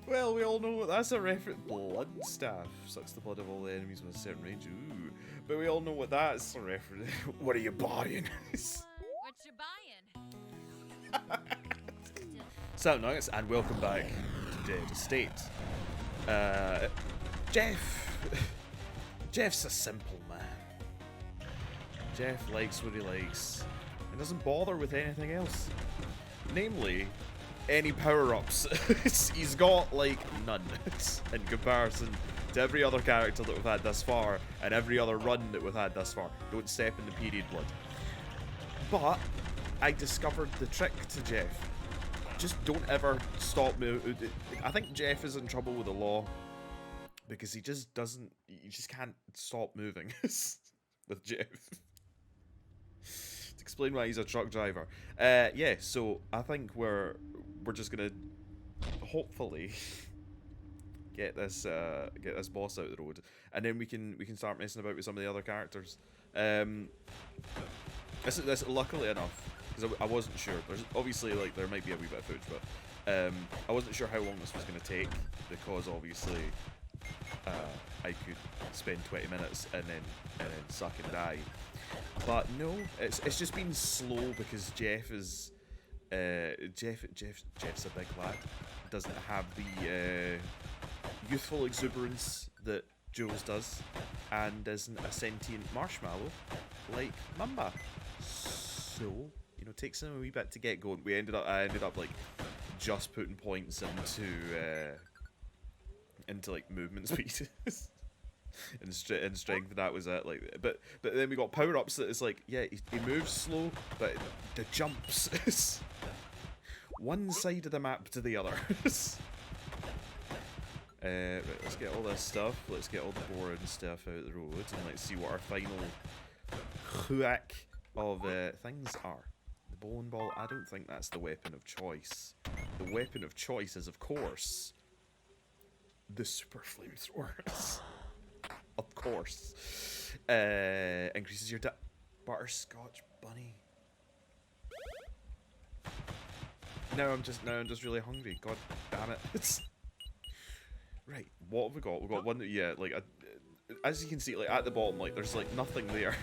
Well, we all know that's a reference. Blood staff sucks the blood of all the enemies with a certain range. Ooh, but we all know what that's a reference. What are you buying? What you buying? So nice, and welcome back to Dead Estate. Jeff's a simple man. Jeff likes what he likes and doesn't bother with anything else. Namely, any power-ups. He's got, like, none in comparison to every other character that we've had thus far and every other run that we've had thus far. Don't step in the period blood. But I discovered the trick to Jeff. Just don't ever stop moving. I think Jeff is in trouble with the law because he just can't stop moving with Jeff. To explain why he's a truck driver. Yeah, so I think we're just gonna hopefully get this boss out of the road, and then we can start messing about with some of the other characters. This luckily enough, because I wasn't sure. There's obviously, like, there might be a wee bit of footage, but I wasn't sure how long this was going to take, because obviously I could spend 20 minutes and then suck and die. But no, it's just been slow because Jeff is Jeff's a big lad. Doesn't have the youthful exuberance that Jules does, and isn't a sentient marshmallow like Mamba. So, you know, takes him a wee bit to get going. I ended up like just putting points into like movement speed and strength. That was it. Like, but then we got power ups that is like, yeah, he moves slow, but the jumps one side of the map to the other. Right, let's get all this stuff. Let's get all the boring stuff out of the road, and let's see what our final whack of things are. The bowling ball. I don't think that's the weapon of choice. The weapon of choice is, of course, the super flamethrowers. Of course. Increases your butterscotch bunny. Now I'm just really hungry. God damn it. Right, what have we got? We've got one that, yeah, like, as you can see, like, at the bottom, like, there's, like, nothing there.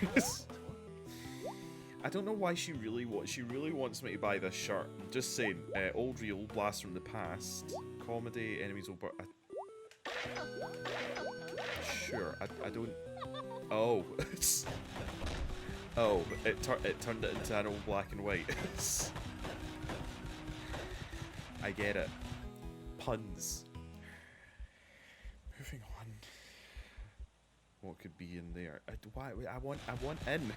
I don't know why she really wants me to buy this shirt. I'm just saying, old reel, blast from the past, comedy, enemies over. Sure, I don't. Oh, oh, it turned it into an old black and white. I get it. Puns. Moving on. What could be in there? I want in.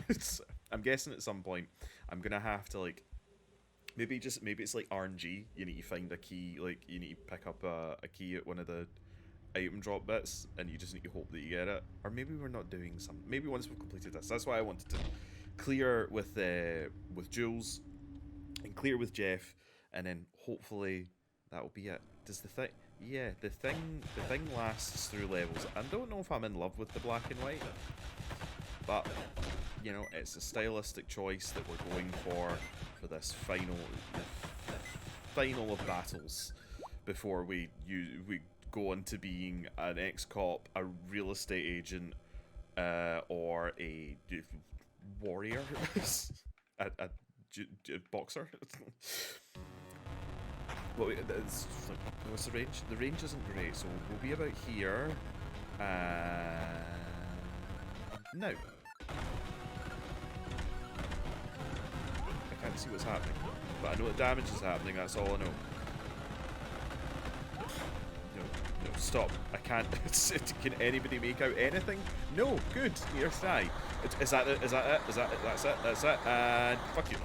I'm guessing at some point I'm gonna have to, like, maybe it's like RNG. You need to find a key, like you need to pick up a key at one of the item drop bits, and you just need to hope that you get it. Or maybe we're not doing some. Maybe once we've completed this. That's why I wanted to clear with Jules and clear with Jeff, and then hopefully that will be it. Does the thing? Yeah, the thing lasts through levels. I don't know if I'm in love with the black and white, but you know, it's a stylistic choice that we're going for this final of battles before we go into being an ex-cop, a real estate agent, or a warrior, a boxer. Well, what's the range? The range isn't great, so we'll be about here. No. I can't see what's happening, but I know the damage is happening, that's all I know. No, stop. I can't. Can anybody make out anything? No, good. Near die. Is that it? Is that it? Is that it? That's it. That's it. And fuck you.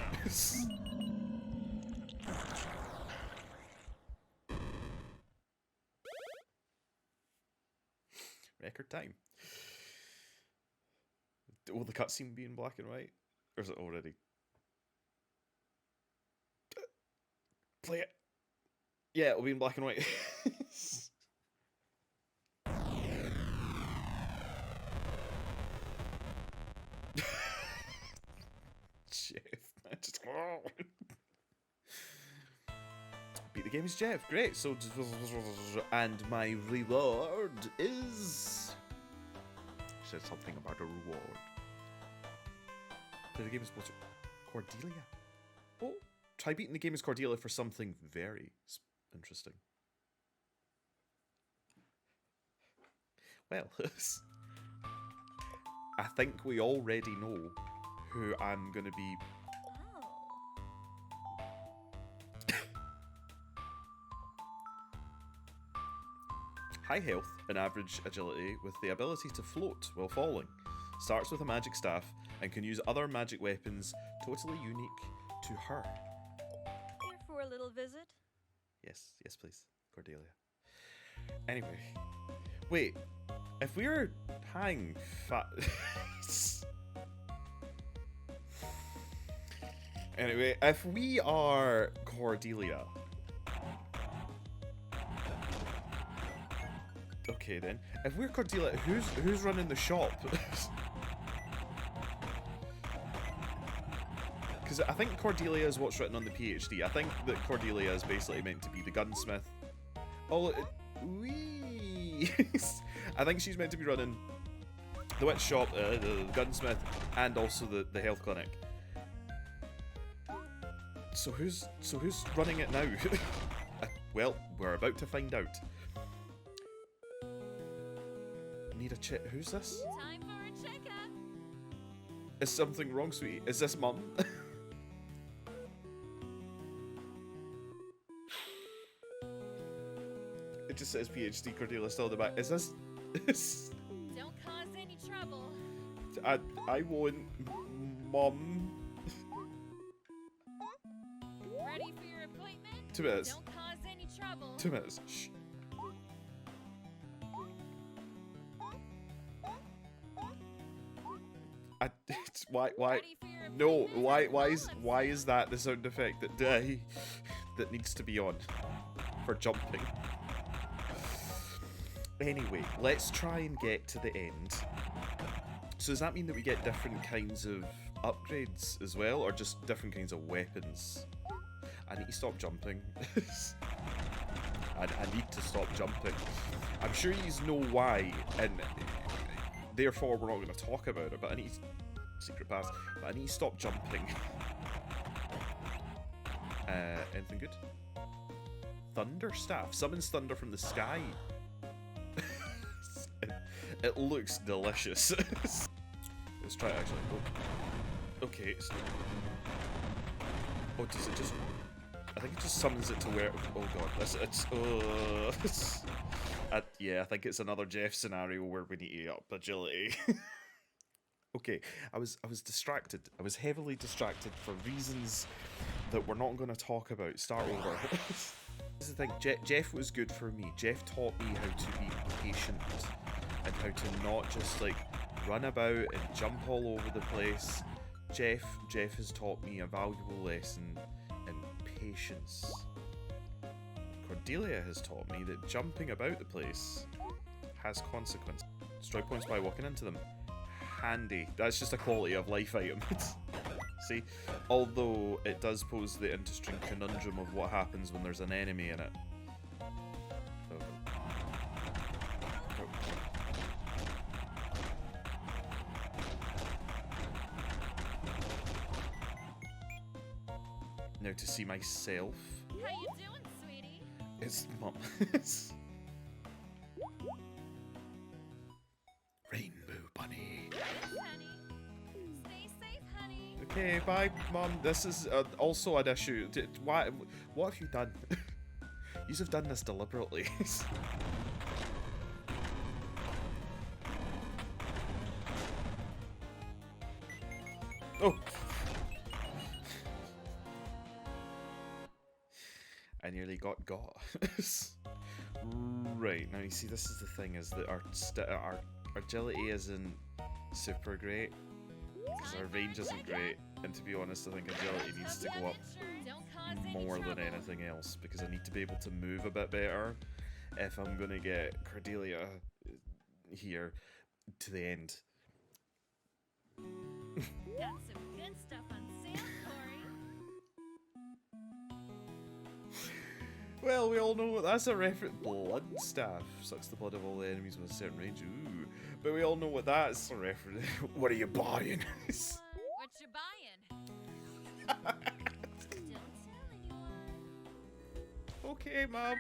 Record time. Will the cutscene be in black and white? Or is it already? Play it. Yeah, it'll be in black and white. Jeff, man, just beat the game is Jeff. Great. So, and my reward is. Said something about a reward. The game is supposed to. Cordelia. Oh, try beating the game as Cordelia for something very interesting. Well, I think we already know who I'm gonna be. High health and average agility with the ability to float while falling. Starts with a magic staff and can use other magic weapons totally unique to her. Here for a little visit? Yes, yes please, Cordelia. Anyway, wait, if we're hang fat... Anyway, if we are Cordelia... Okay then, if we're Cordelia, who's running the shop? Because I think Cordelia is what's written on the PhD. I think that Cordelia is basically meant to be the gunsmith. Oh, wee! I think she's meant to be running the witch shop, the gunsmith, and also the health clinic. So who's running it now? Well, we're about to find out. Need a check. Who's this? Time for a checkup. Is something wrong, sweetie? Is this mum? It just says PhD Cordelia still in the back. Is this? Don't cause any trouble. I won't, mum. Ready for your appointment? 2 minutes. Don't cause any trouble. 2 minutes. Shh. Why? Ready for your No. appointment? Why is that the sound effect that that needs to be on for jumping? Anyway, let's try and get to the end. So does that mean that we get different kinds of upgrades as well, or just different kinds of weapons? I need to stop jumping. I need to stop jumping. I'm sure you know why, and therefore we're not going to talk about it, but I need secret pass, but I need to stop jumping. Anything good? Thunder staff. Summons thunder from the sky. It looks delicious. Let's try it actually. Oh. Okay. Oh, does it just... I think it just summons it to where... Oh god, it's... yeah, I think it's another Jeff scenario where we need to up agility. Okay, I was distracted. I was heavily distracted for reasons that we're not going to talk about. Start over. This is the thing. Jeff was good for me. Jeff taught me how to be patient and how to not just like run about and jump all over the place. Jeff has taught me a valuable lesson in patience. Cordelia has taught me that jumping about the place has consequences. Destroy points by walking into them. Handy. That's just a quality of life item. See? Although it does pose the interesting conundrum of what happens when there's an enemy in it. Oh. Oh. Now to see myself. How you doing, sweetie? It's mum. Rainbow bunny. Yes, honey. Stay safe, honey. Okay, bye, mum. This is also an issue. Why? What have you done? You have done this deliberately. Oh. I nearly got Goth. Right, now you see this is the thing, is that our agility isn't super great, because our range isn't great, and to be honest I think agility needs to go up more than anything else, because I need to be able to move a bit better if I'm going to get Cordelia here to the end. Got some good stuff on sale, Corey. Well, we all know that's a reference. Blood staff sucks the blood of all the enemies with a certain range. Ooh, but we all know what that's a reference. What are you buying? What you buying? Don't tell anyone. Okay, Mom.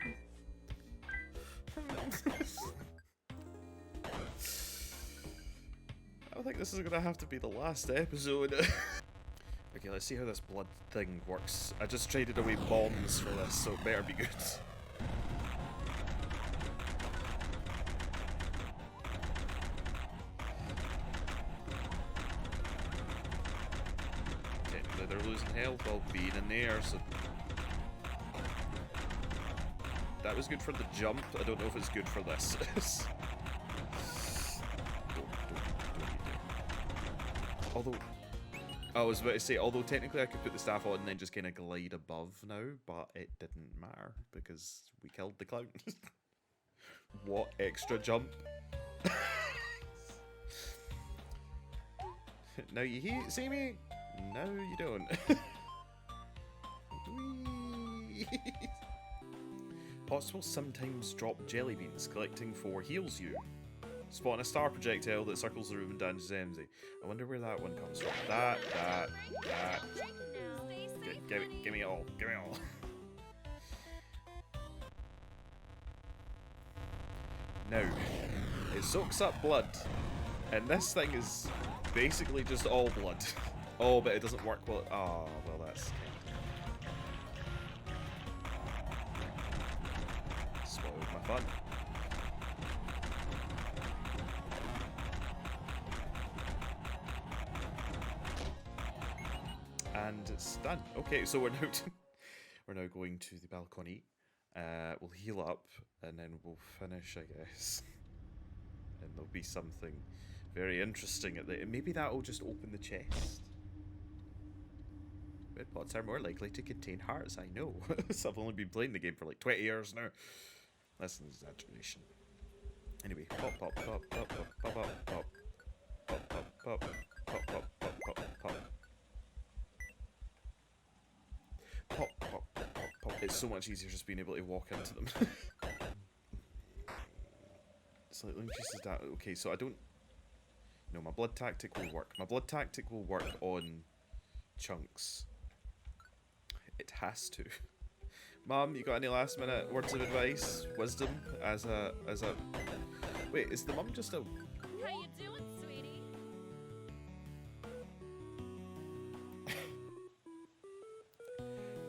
I think this is gonna have to be the last episode. Okay, let's see how this blood thing works. I just traded away bombs for this, so it better be good. Technically they're losing health while being in the air, so... That was good for the jump, I don't know if it's good for this. Although... I was about to say, although technically I could put the staff on and then just kind of glide above now, but it didn't matter because we killed the clown. What extra jump? Now you see me? No, you don't. Whee! Pots will sometimes drop jelly beans. Collecting 4 heals you. Spawn a star projectile that circles the room and damages enemies. I wonder where that one comes from. That. Give me it all. Give me it all. Now, it soaks up blood. And this thing is basically just all blood. Oh, but it doesn't work well. Oh, well, that's... spoiled my fun. And it's done. Okay, so we're now going to the balcony. We'll heal up and then we'll finish, I guess. And there'll be something very interesting at the end. Maybe that'll just open the chest. Red pots are more likely to contain hearts, I know. I've only been playing the game for like 20 years now. That's an exaggeration. Anyway, pop, pop, pop, pop, pop, pop, pop, pop, pop, pop, pop, pop, pop, pop, pop, pop. Pop, pop, pop, pop. It's so much easier just being able to walk into them. So let me just that. Okay, so I don't... No, my blood tactic will work. My blood tactic will work on chunks. It has to. Mom, you got any last minute words of advice? Wisdom? As a... Wait, is the mum just a... How you doing, sweetie?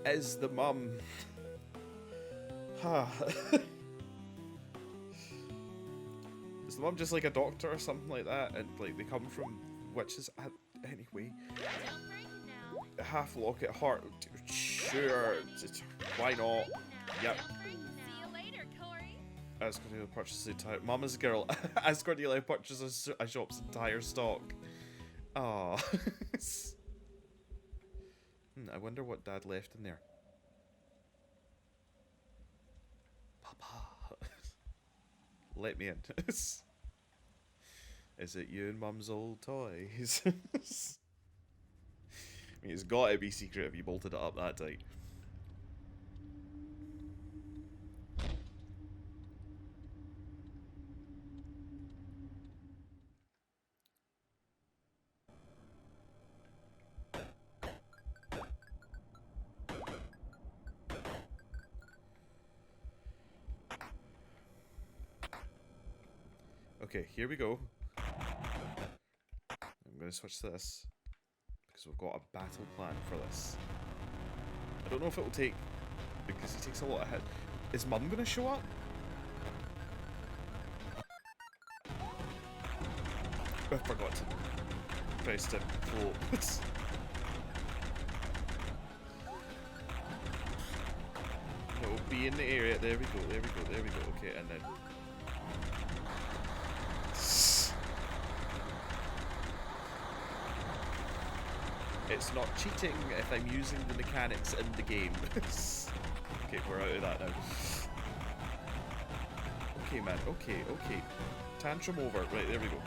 Is the mum... Is the mum just like a doctor or something like that? And like they come from witches? Anyway. Don't break it now. Half locket heart. Sure. Why not? Yep. See you later, Corey. As Cordelia purchases the entire... Mama's girl. As Cordelia purchases a shop's entire stock. Ah. I wonder what Dad left in there. Papa. Let me in. Is it you and Mum's old toys? I mean, it's gotta be secret if you bolted it up that tight. Okay, here we go. I'm going to switch to this because we've got a battle plan for this. I don't know if it will take, because he takes a lot of hit. Is Mum going to show up? I forgot to press to float. No, be in the area. There we go, there we go, there we go. Okay, and then... It's not cheating if I'm using the mechanics in the game. Okay, we're out of that now. Okay, man. Okay, okay. Tantrum over. Right, there we go.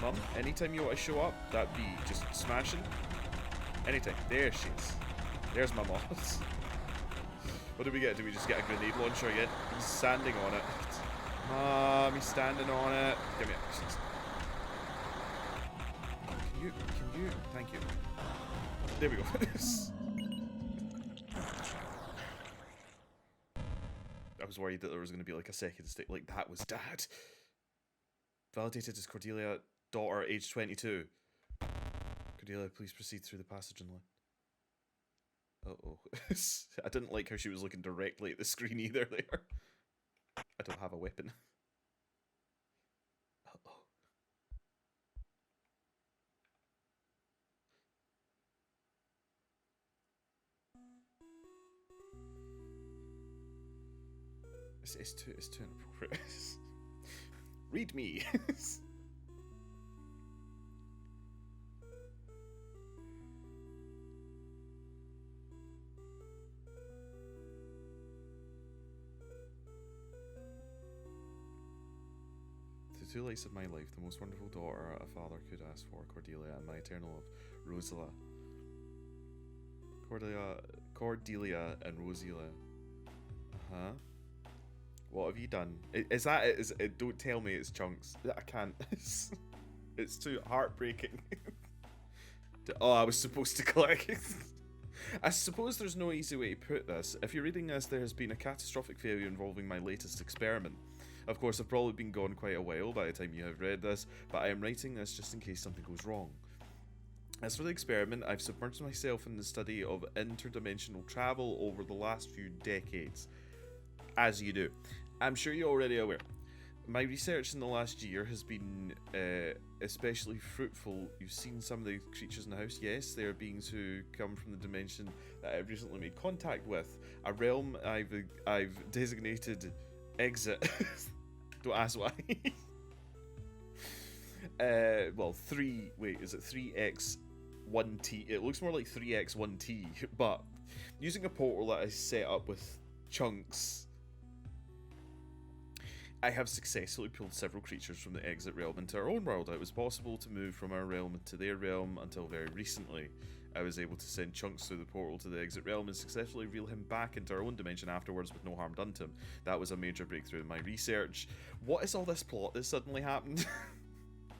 Mum, anytime you want to show up, that'd be just smashing. Anytime. There she is. There's my moss. What do we get? Do we just get a grenade launcher again? He's standing on it. He's standing on it. Give me actions. Can you? Thank you. There we go. I was worried that there was going to be like a second state. Like, that was Dad. Validated as Cordelia, daughter, age 22. Cordelia, please proceed through the passage and line. Uh-oh. I didn't like how she was looking directly at the screen either there. I don't have a weapon. Uh-oh. It's too inappropriate. Read me. The two lights of my life, the most wonderful daughter a father could ask for, Cordelia, and my eternal love, Rosala. Cordelia and Rosila. Huh? What have you done? Is that it? Don't tell me it's Chunks. I can't. It's too heartbreaking. Oh, I was supposed to click. I suppose there's no easy way to put this. If you're reading this, there has been a catastrophic failure involving my latest experiment. Of course, I've probably been gone quite a while by the time you have read this, but I am writing this just in case something goes wrong. As for the experiment, I've submerged myself in the study of interdimensional travel over the last few decades. As you do. I'm sure you're already aware. My research in the last year has been especially fruitful. You've seen some of the creatures in the house. Yes, they are beings who come from the dimension that I've recently made contact with. A realm I've designated exit. Don't ask why. Well, 3... Wait, is it 3x1t? It looks more like 3x1t, but using a portal that I set up with Chunks, I have successfully pulled several creatures from the exit realm into our own world. It was possible to move from our realm into their realm until very recently. I was able to send Chunks through the portal to the exit realm and successfully reel him back into our own dimension afterwards with no harm done to him. That was a major breakthrough in my research. What is all this plot that suddenly happened?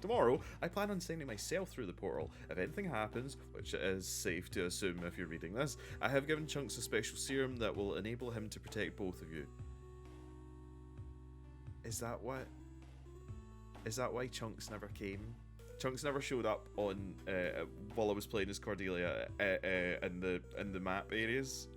Tomorrow, I plan on sending myself through the portal. If anything happens, which it is safe to assume if you're reading this, I have given Chunks a special serum that will enable him to protect both of you. Is that why Chunks never came? Chunks never showed up on while I was playing as Cordelia in the map areas.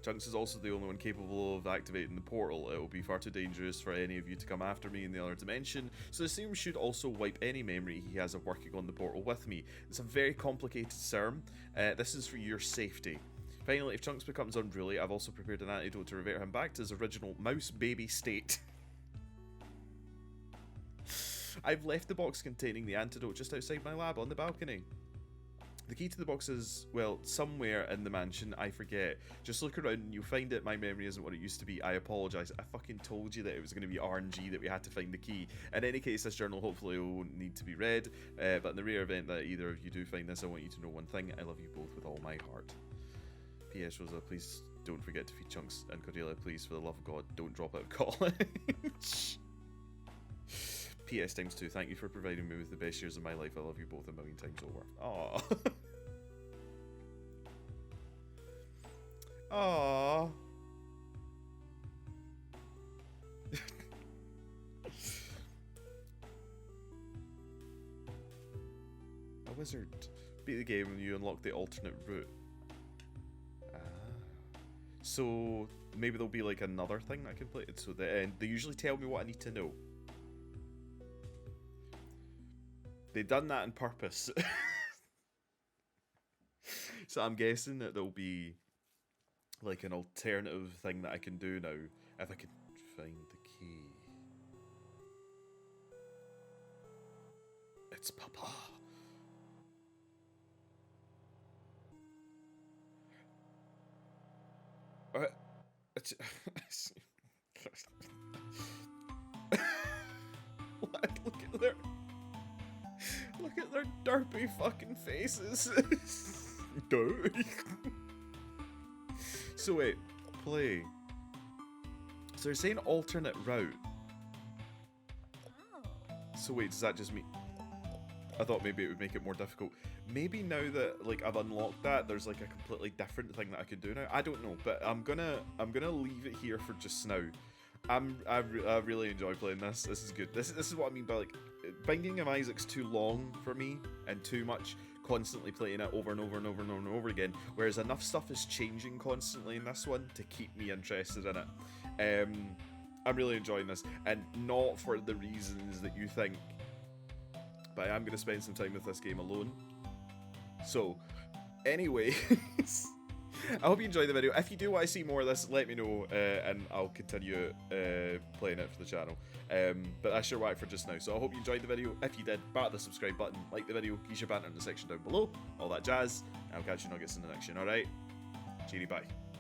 Chunks is also the only one capable of activating the portal. It will be far too dangerous for any of you to come after me in the other dimension, so the serum should also wipe any memory he has of working on the portal with me. It's a very complicated serum. This is for your safety. Finally, if Chunks becomes unruly, I've also prepared an antidote to revert him back to his original mouse baby state. I've left the box containing the antidote just outside my lab on the balcony. The key to the box is, well, somewhere in the mansion, I forget. Just look around and you'll find it. My memory isn't what it used to be. I apologise. I fucking told you that it was going to be RNG, that we had to find the key. In any case, this journal hopefully won't need to be read, but in the rare event that either of you do find this, I want you to know one thing. I love you both with all my heart. P.S. Rosa, please don't forget to feed Chunks, and Cordelia, please, for the love of God, don't drop out of college. P.S. times 2, thank you for providing me with the best years of my life. I love you both a million times over. Aww. Aww. A wizard. Beat the game and you unlock the alternate route. So maybe there'll be like another thing that I can play. So they usually tell me what I need to know. They've done that on purpose. So I'm guessing that there'll be like an alternative thing that I can do now if I can find the key. It's Papa. Look at their derpy fucking faces. So wait, play. So they're saying alternate route. Oh. So wait, does that just mean... I thought maybe it would make it more difficult. Maybe now that like I've unlocked that, there's like a completely different thing that I could do now. I don't know, but I'm gonna leave it here for just now. I really enjoy playing this. This is good. This is what I mean by like Binding of Isaac's too long for me and too much constantly playing it over and over and over and over and over again. Whereas enough stuff is changing constantly in this one to keep me interested in it. I'm really enjoying this, and not for the reasons that you think. But I am going to spend some time with this game alone. So, anyways, I hope you enjoyed the video. If you do want to see more of this, let me know, and I'll continue playing it for the channel. But that's your whack for just now. So I hope you enjoyed the video. If you did, batter the subscribe button, like the video, use your banter in the section down below, all that jazz. I'll catch you nuggets in the next one, alright? Cheery, bye.